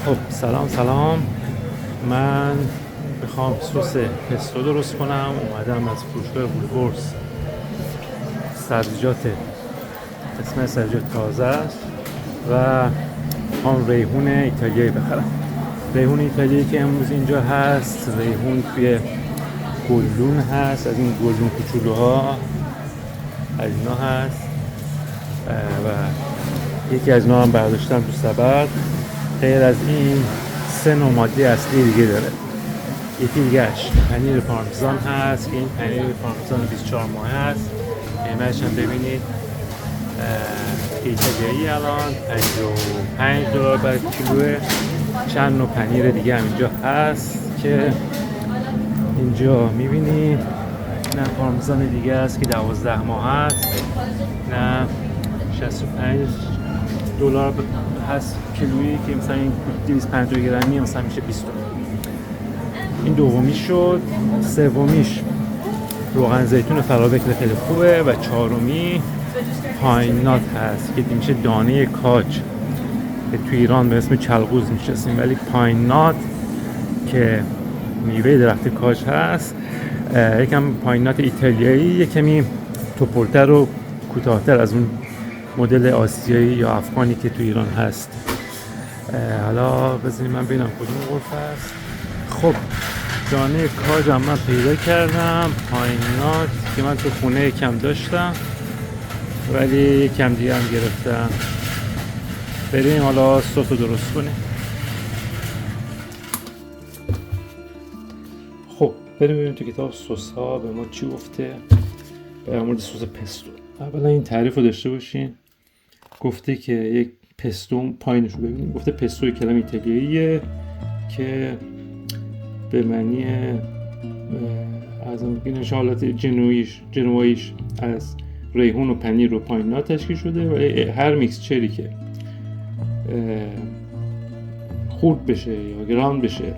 خب سلام. من میخوام سس پستو درست کنم. اومدم از فروشگاه وولورس سبزیجات تازه است و میخوام ریحون ایتالیایی بخرم. ریحون ایتالیایی که امروز اینجا هست، ریحون توی گلدون هست، از این گلدون کوچولوها از اینا هست و یکی از اینا هم برداشتم تو سبد. غیر از این 3 نوع ماده اصلی دیگه داره. یکی دیگهش پنیر پارمزان هست که این پنیر پارمزان 24 ماه هست. قیمتش هم ببینید ایتالیایی الان $55 برای کیلوه. چند نوع پنیر دیگه هم اینجا هست که اینجا میبینید. نه پارمزان دیگه هست که 12 ماه هست، نه $65 هست کیلویی که مثلا این 250 گرمی مثلا میشه 20 تومن. این دومیش شد. سومیش روغن زیتون فراوکر خیلی خوبه و چهارمی پاین نات هست که میشه دانه کاج که تو ایران به اسم چلقوز میشناسیم، ولی پاین نات که میوه درخت کاج هست. یکم پاین نات ایتالیایی، یکمی توپلتر و کوتاه‌تر از اون مدل آسیایی یا افغانی که تو ایران هست. حالا بذارید من ببینم کدوم قرص هست. خب دانه کاج هم من پیدا کردم، پاین نات که من تو خونه کم داشتم ولی کم دیگه هم گرفتم. بریم حالا سس رو درست کنیم. خب بریم ببینیم تو کتاب سس ها به ما چی گفته در مورد سس پستو. اولا این تعریف رو داشته باشین. گفته که یک پستو، پایینش رو ببینیم، گفته پستو کلمه ایتالیاییه که به معنی از این حالت جنواییش از ریحون و پنیر و پاین نات تشکیل شده و هر میکسچری که خورد بشه یا گراند بشه،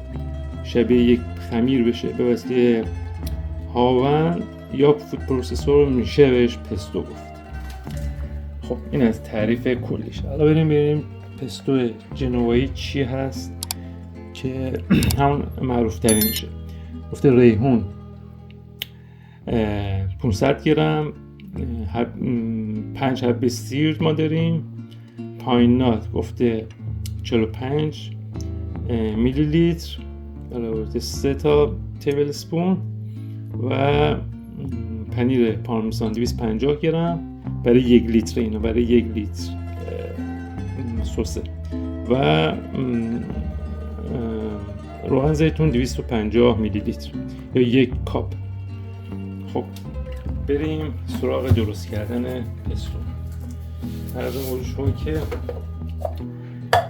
شبیه یک خمیر بشه به واسطه هاون یا فود پروسسور، میشه بهش پستو گفت. خب این از تعریف کلیش. حالا بریم پستو جنوایی چی هست که همون معروف ترین میشه. گفته ریحون 500 گرم، 5 حبه سیر ما داریم. پاین نات گفته 45 میلی لیتر برای 3 تا تیبل اسپون و پنیر پارمزان 250 گرم برای 1 لیتر، اینو برای 1 لیتر سسه و روغن زیتون 250 میلی لیتر یا 1 کاپ. خب بریم سراغ درست کردن پستو. عرض موضوع که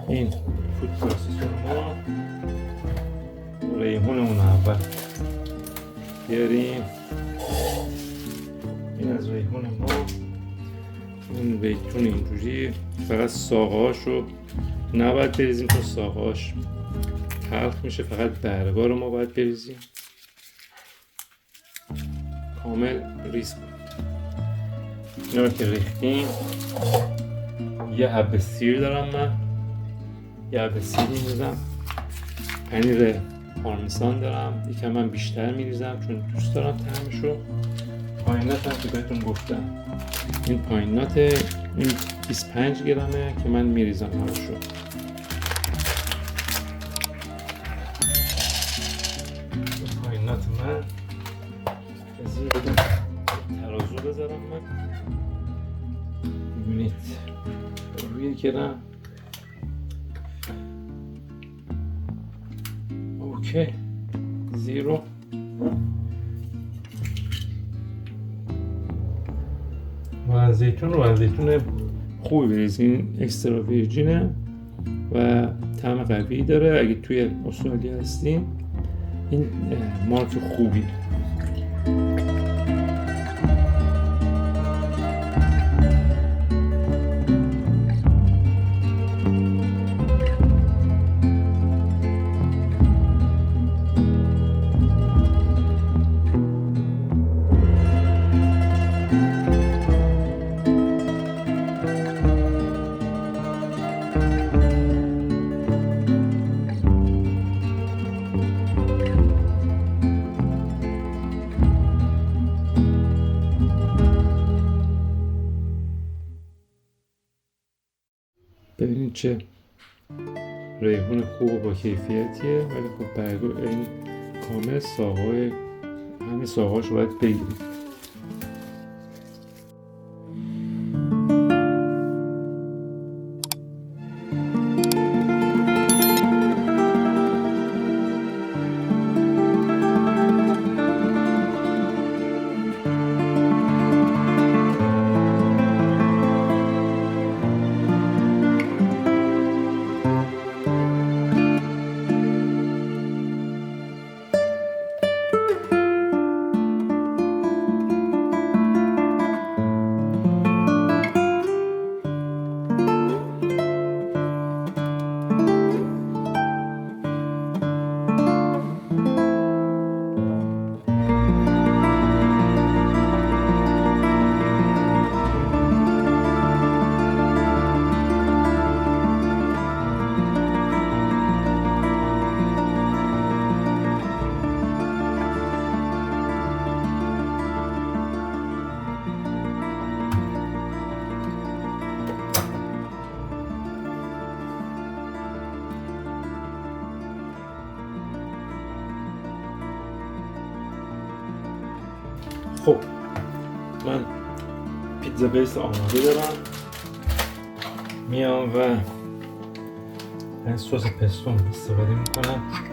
این فود پروسسور ما ریحونمون اول بیاریم. این از ریحون ما، این ریحون اینجوری فقط ساقه‌هاشو نباید بریزیم تا ساقه‌هاش تلخ میشه، فقط برگا رو ما باید بریزیم کامل ریز کنیم. اینا رو که ریختیم، یه حبه سیر دارم من، یه حبه سیر میریزم. پنیر پارمزان دارم، یکم من بیشتر میریزم چون دوست دارم طعمشو. پاین نات هم که بهتون گفتم، این پاین نات این 25 گرمه که من میریزم همشو. پاین نات من بذار بدم ترازو بذارم من. ببینید روی گرم. اوکی 0. روغن زیتون خوبی بریزین، اکسترا ویرجینه و طعم قوی داره. اگه توی استرالیا هستین این مارک خوبی. ببینید چه ریحون خوب و با کیفیتیه، ولی خب برگو این کامل ساقای همین ساقاش رو باید بگیریم. خب من پیتزا بیس آماده دارم، میام و از سس پستو استفاده میکنم.